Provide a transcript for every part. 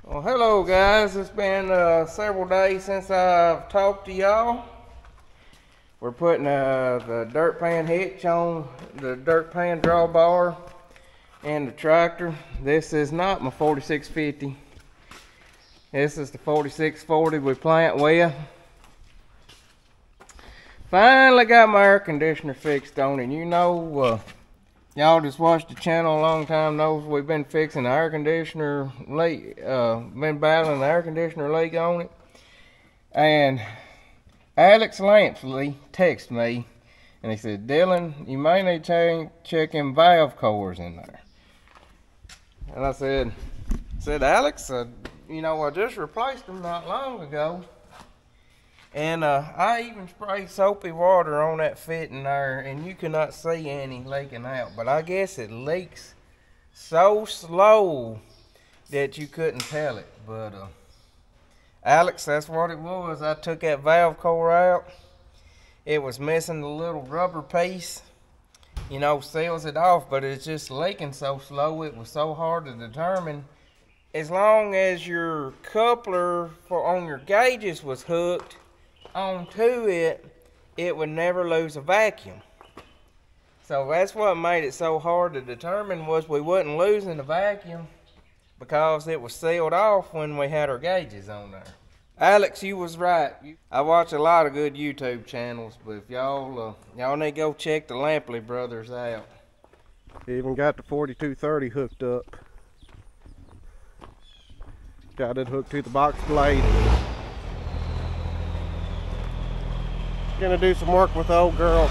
Well, hello guys. It's been several days since I've talked to y'all. We're putting the dirt pan hitch on the dirt pan drawbar and the tractor. This is not my 4650. This is the 4640 we plant with. Finally got my air conditioner fixed on, and you know, y'all just watched the channel a long time, knows we've been fixing the air conditioner leak, been battling the air conditioner leak on it. And Alex Lampley texted me and he said, Dylan, you may need to check them valve cores in there. And I said Alex, you know, I just replaced them not long ago. And I even sprayed soapy water on that fitting there, and you cannot see any leaking out. But I guess it leaks so slow that you couldn't tell it. But Alex, that's what it was. I took that valve core out. It was missing the little rubber piece, you know, seals it off, but it's just leaking so slow. It was so hard to determine. As long as your coupler on your gauges was hooked onto it, it would never lose a vacuum. So that's what made it so hard to determine, was we wasn't losing the vacuum because it was sealed off when we had our gauges on there. Alex, you was right. I watch a lot of good YouTube channels, but if y'all need to go check the Lampley brothers out. Even got the 4230 hooked up. Got it hooked to the box blade. Gonna do some work with the old girl.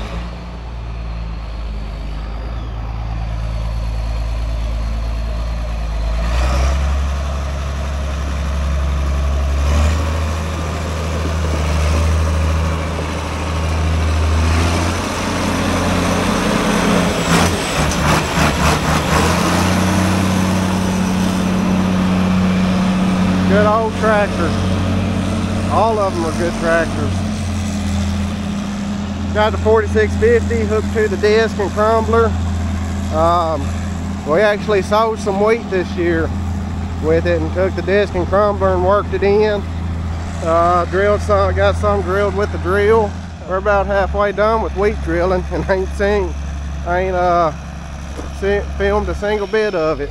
Good old tractor. All of them are good tractors. Got the 4650 hooked to the disc and crumbler. We actually sowed some wheat this year with it and took the disc and crumbler and worked it in. Drilled some, got some drilled with the drill. We're about halfway done with wheat drilling, and I ain't filmed a single bit of it.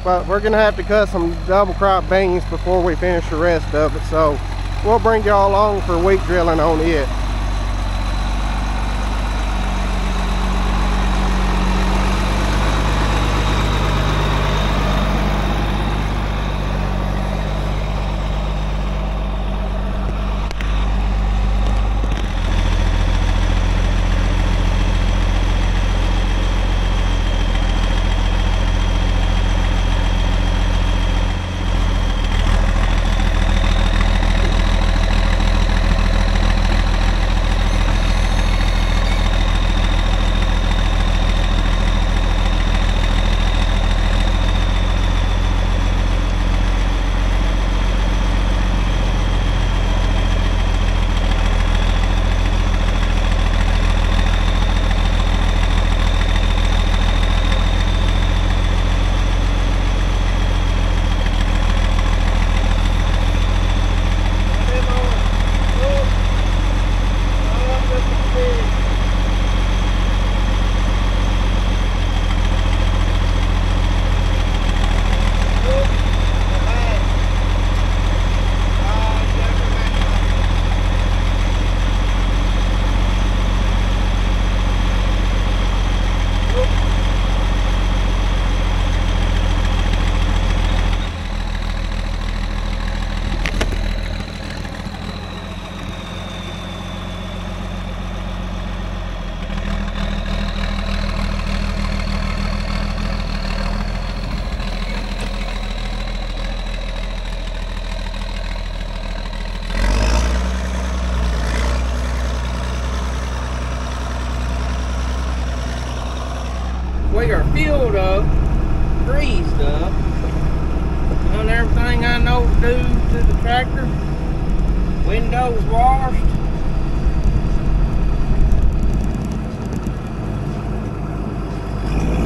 But we're gonna have to cut some double crop beans before we finish the rest of it, so we'll bring y'all along for wheat drilling on it. We are filled up, greased up, done everything I know to do to the tractor. Windows washed.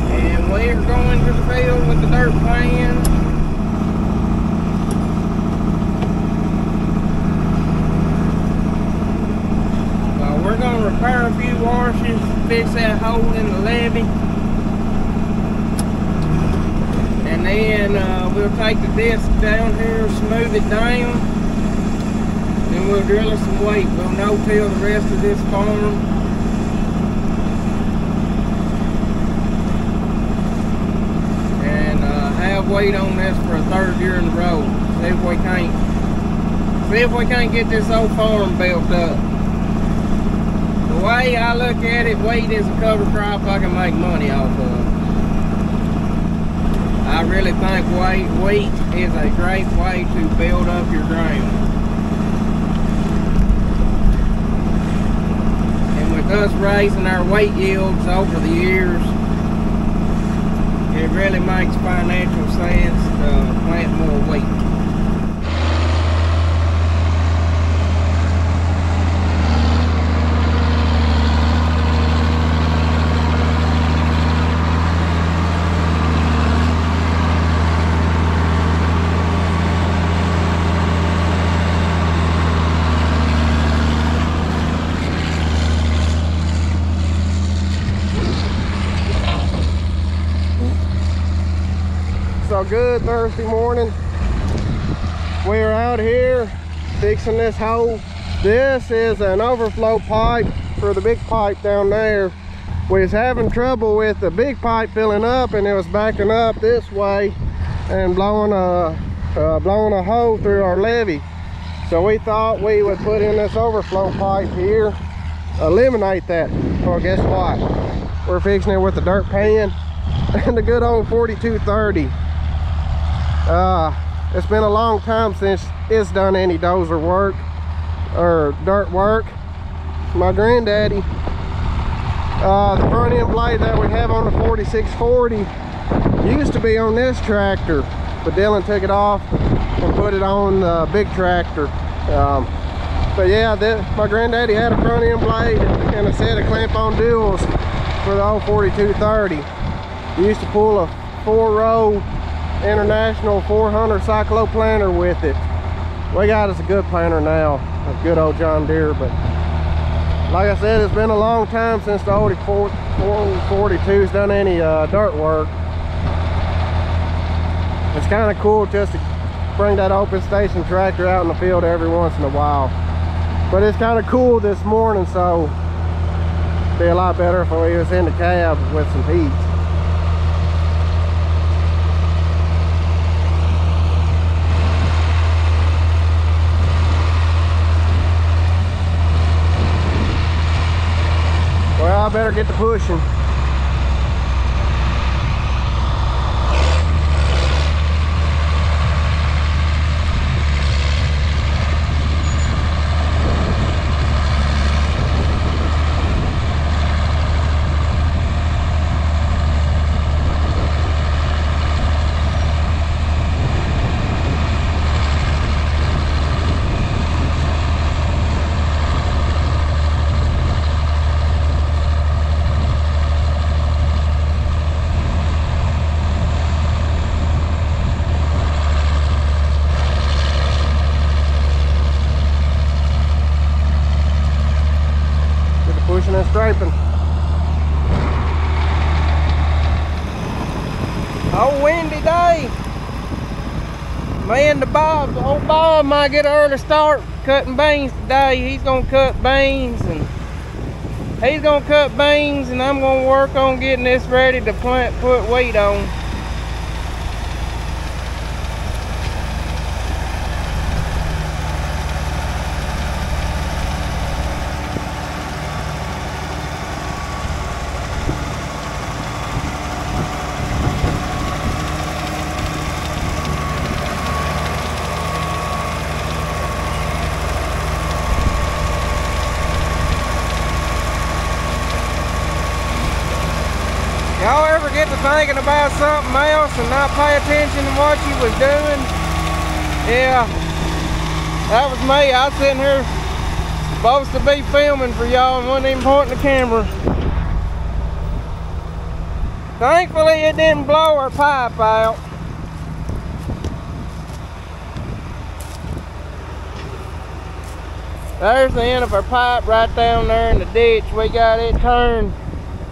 And we're going to the field with the dirt pan. heavy. And then we'll take the disc down here, smooth it down. Then we'll drill it some weight. We'll no-till the rest of this farm. And have weight on this for a third year in a row. See if we can't get this old farm built up. The way I look at it, wheat is a cover crop I can make money off of. I really think wheat is a great way to build up your ground. And with us raising our wheat yields over the years, it really makes financial sense to plant more wheat. So good Thursday morning. We're out here fixing this hole. This is an overflow pipe for the big pipe down there. We was having trouble with the big pipe filling up, and it was backing up this way and blowing a hole through our levee. So we thought we would put in this overflow pipe here, eliminate that. Well, guess what? We're fixing it with the dirt pan and the good old 4230. It's been a long time since it's done any dozer work or dirt work. My granddaddy, the front end blade that we have on the 4640 used to be on this tractor, but Dylan took it off and put it on the big tractor. But yeah, my granddaddy had a front end blade and a set of clamp-on duals for the old 4230. He used to pull a 4-row International 400 cyclo planter with it. We got us a good planter now, a good old John Deere, but like I said, it's been a long time since the old 42's done any dirt work. It's kind of cool just to bring that open station tractor out in the field every once in a while. But it's kind of cool this morning, so it'd be a lot better if we was in the cab with some heat. Well, I better get to pushing. Pushing and scraping. Oh, windy day. Me and old Bob might get an early start cutting beans today. He's gonna cut beans and I'm gonna work on getting this ready to put wheat on. Y'all ever get to thinking about something else and not pay attention to what you was doing? Yeah, that was me. I was sitting here supposed to be filming for y'all and wasn't even pointing the camera. Thankfully it didn't blow our pipe out. There's the end of our pipe right down there in the ditch. We got it turned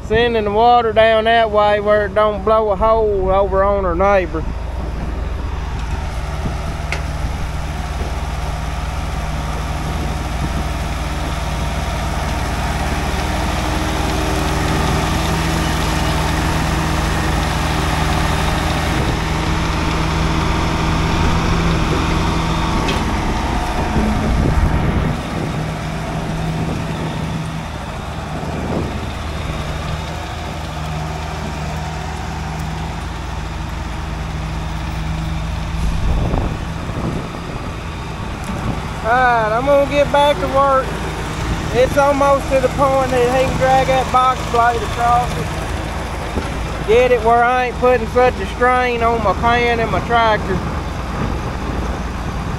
sending the water down that way where it don't blow a hole over on our neighbor. Alright, I'm gonna get back to work. It's almost to the point that he can drag that box blade across it. Get it where I ain't putting such a strain on my pan and my tractor.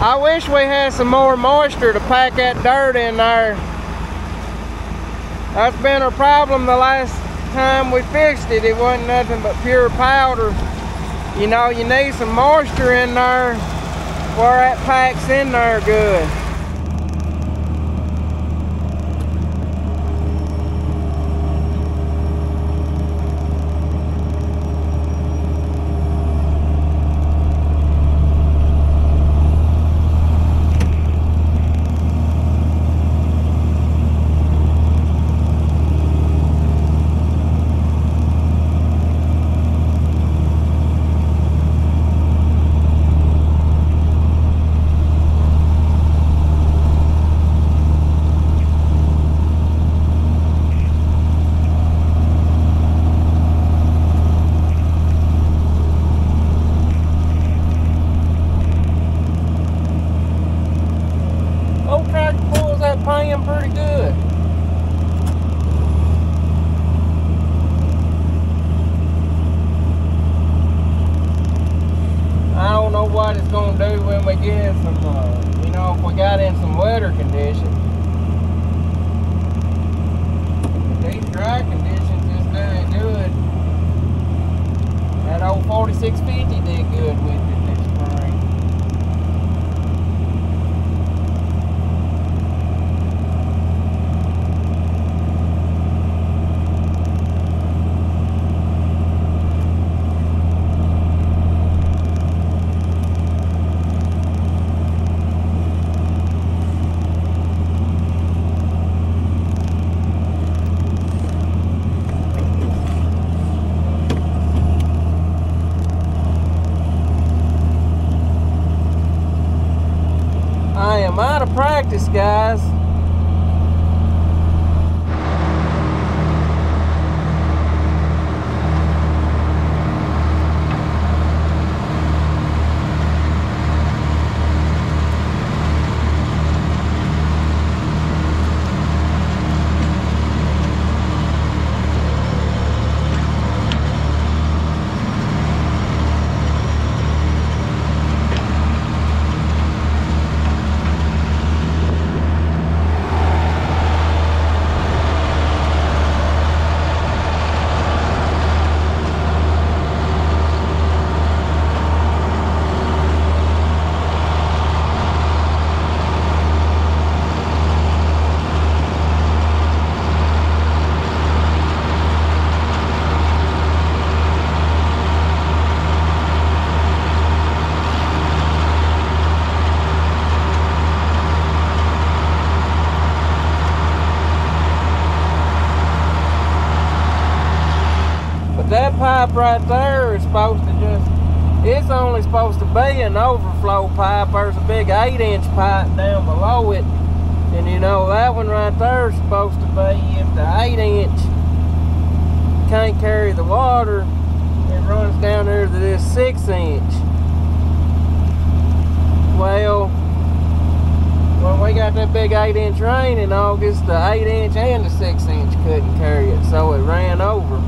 I wish we had some more moisture to pack that dirt in there. That's been a problem the last time we fixed it. It wasn't nothing but pure powder. You know, you need some moisture in there where that packs in there good. Pan pretty good. I don't know what it's gonna do when we get in some, you know, if we got in some wetter conditions. These dry conditions is doing good. That old 4650 did good with it this spring. I am out of practice, guys. That pipe right there is supposed to just, it's only supposed to be an overflow pipe. There's a big 8-inch pipe down below it. And you know, that one right there is supposed to be, if the 8-inch can't carry the water, it runs down there to this 6-inch. Well, when we got that big 8-inch rain in August, the 8-inch and the 6-inch couldn't carry it, so it ran over.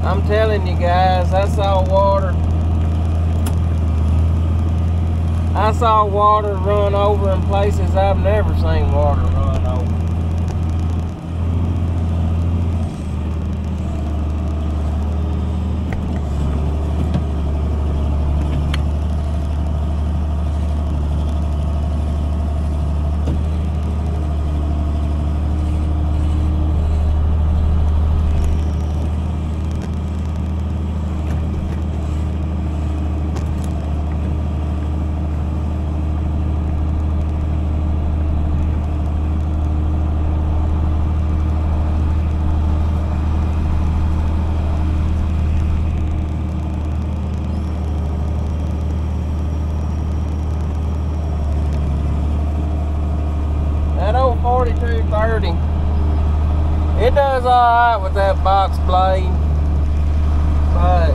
I'm telling you guys, I saw water run over in places I've never seen water run over. does alright with that box blade, but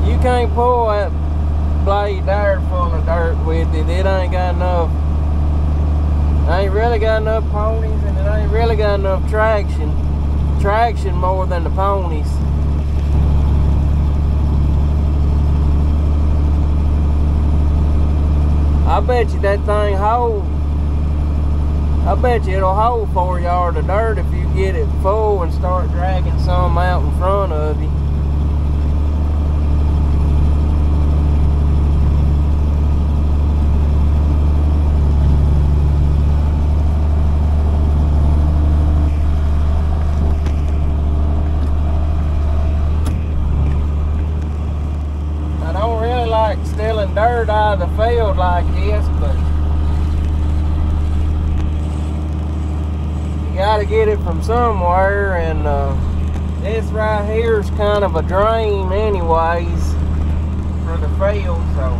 you can't pull that blade there full of dirt with it. It ain't got enough. Ain't really got enough ponies, and it ain't really got enough traction. Traction more than the ponies. I bet you that thing hold. I bet you it'll hold 4 yards of dirt if you get it full and start dragging some out in front of you. I don't really like stealing dirt out of the field like this, but gotta get it from somewhere, and this right here is kind of a drain anyways for the field, so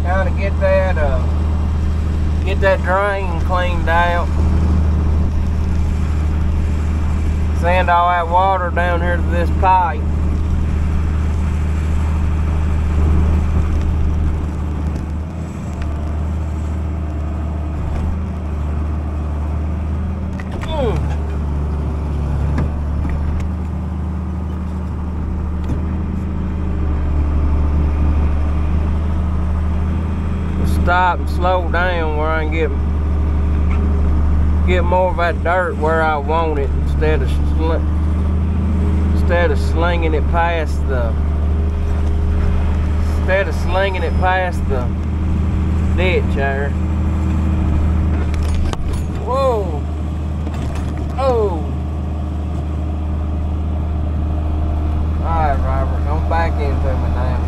kind of get that drain cleaned out, send all that water down here to this pipe. Stop and slow down where I can get more of that dirt where I want it, instead of slinging it past the ditch there. Whoa! Oh! Alright, Robert, don't back into me now.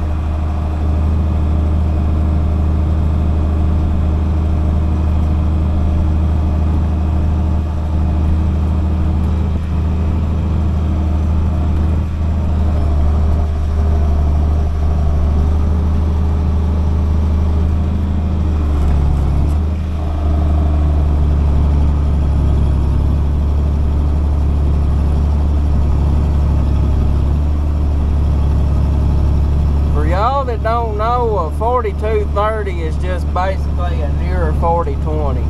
That don't know, a 4230 is just basically a Deere 4020.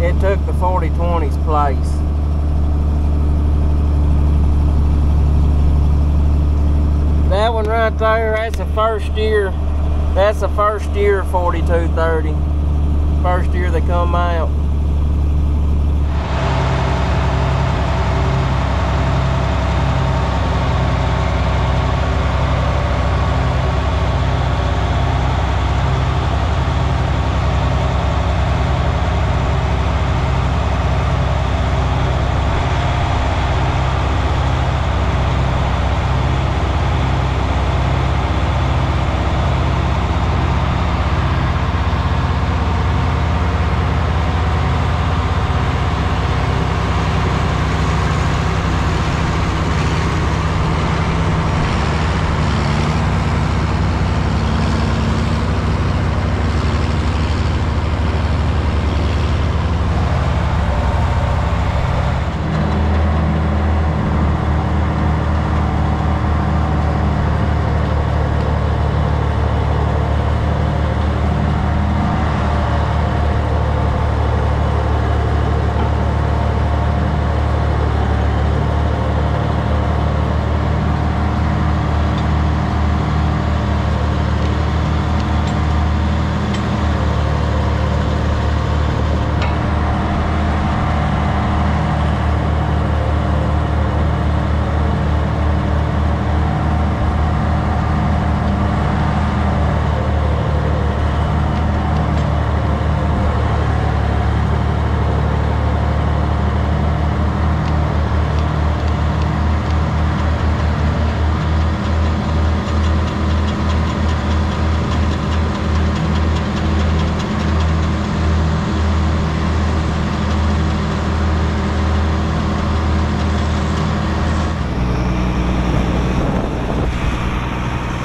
It took the 4020's place. That one right there, that's a first year 4230. First year they come out.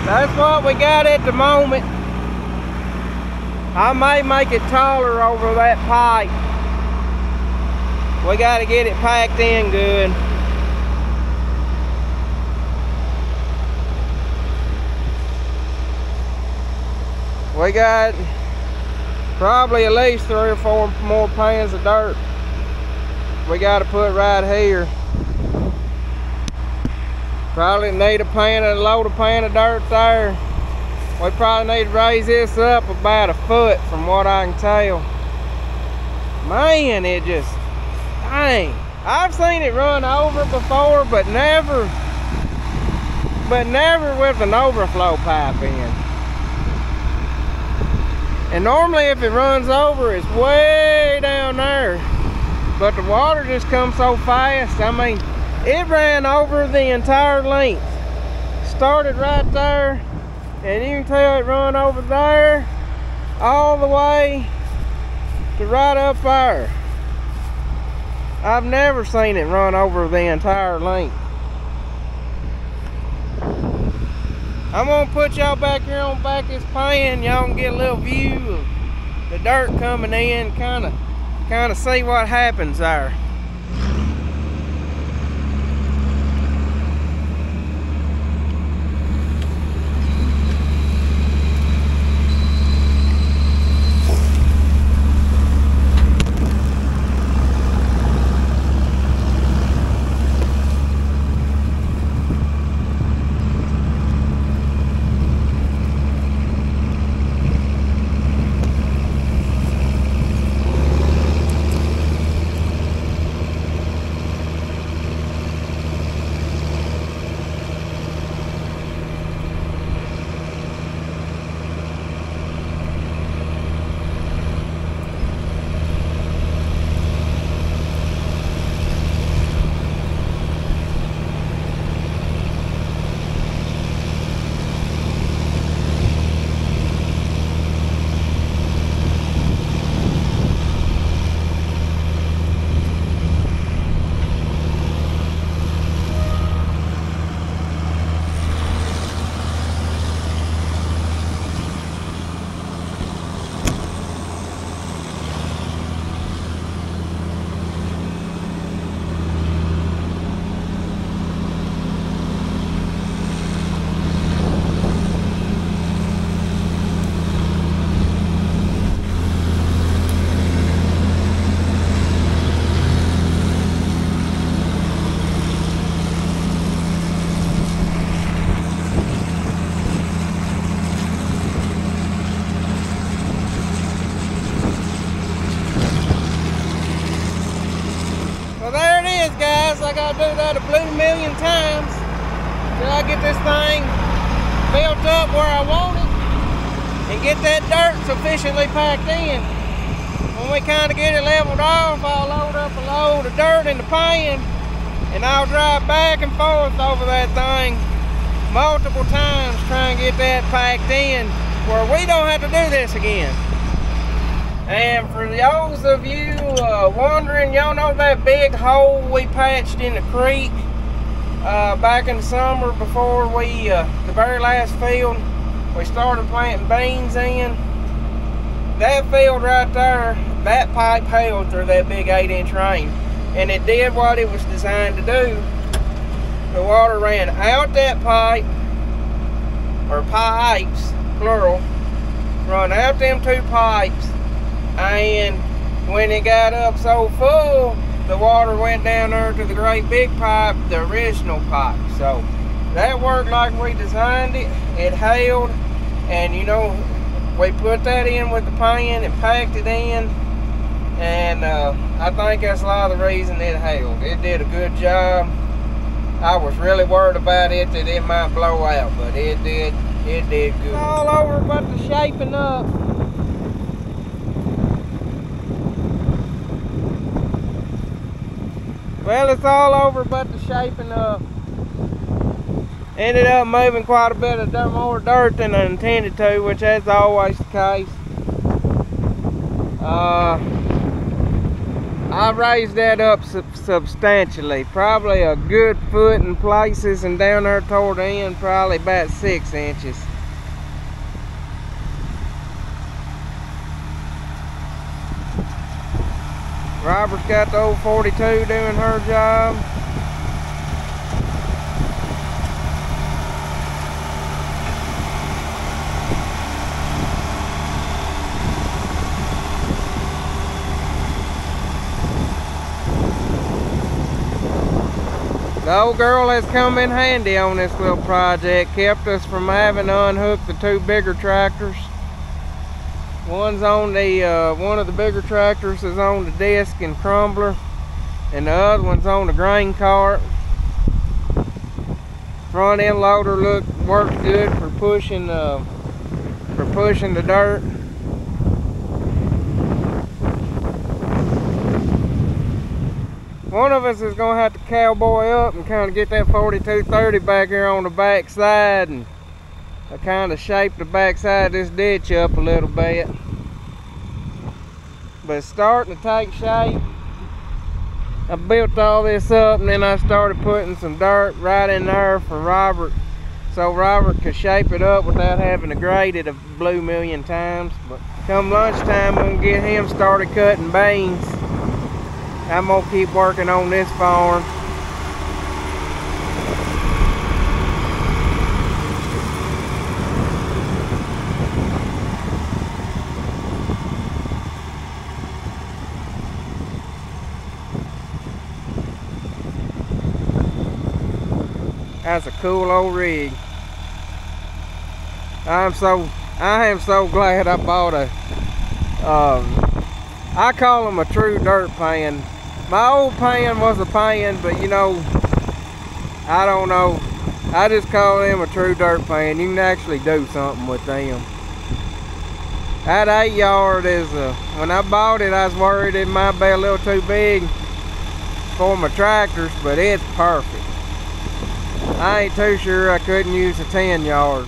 That's what we got at the moment. I may make it taller over that pipe. We got to get it packed in good. We got probably at least 3 or 4 more pans of dirt we got to put right here. Probably need a load of pan of dirt there. We probably need to raise this up about a foot from what I can tell. Man, it just, dang. I've seen it run over before, but never with an overflow pipe in. And normally if it runs over, it's way down there. But the water just comes so fast. I mean, it ran over the entire length. Started right there, and you can tell it run over there, all the way to right up there. I've never seen it run over the entire length. I'm gonna put y'all back here on back this pan. Y'all can get a little view of the dirt coming in, kind of see what happens there. Guys, I gotta do that a blue million times till I get this thing built up where I want it and get that dirt sufficiently packed in. When we kind of get it leveled off, I'll load up a load of dirt in the pan and I'll drive back and forth over that thing multiple times trying to get that packed in where we don't have to do this again. And for those of you wondering, y'all know that big hole we patched in the creek back in the summer before we, the very last field, we started planting beans in? That field right there, that pipe held through that big 8-inch rain. And it did what it was designed to do. The water ran out that pipe, or pipes, plural, run out them 2 pipes. And when it got up so full, the water went down there to the great big pipe, the original pipe. So that worked like we designed it. It held, and you know, we put that in with the pan and packed it in, and I think that's a lot of the reason it held. It did a good job. I was really worried about it that it might blow out, but it did good. All over but the shaping up. Well, it's all over but the shaping up. Ended up moving quite a bit of more dirt than I intended to, which that's always the case. I raised that up substantially, probably a good foot in places, and down there toward the end probably about 6 inches. Robert's got the old 42 doing her job. The old girl has come in handy on this little project, kept us from having to unhook the two bigger tractors. One's on the, one of the bigger tractors is on the disc and crumbler, and the other one's on the grain cart. Front end loader worked good for pushing the dirt. One of us is gonna have to cowboy up and kind of get that 4230 back here on the back side and kind of shape the back side of this ditch up a little bit. But it's starting to take shape. I built all this up and then I started putting some dirt right in there for Robert, so Robert could shape it up without having to grade it a blue million times. But come lunchtime, I'm gonna get him started cutting beans. I'm gonna keep working on this farm. That's a cool old rig. I am so glad I bought a I call them a true dirt pan. My old pan was a pan, but you know, I don't know. I just call them a true dirt pan. You can actually do something with them. That 8-yard is, when I bought it, I was worried it might be a little too big for my tractors, but it's perfect. I ain't too sure I couldn't use a 10-yard.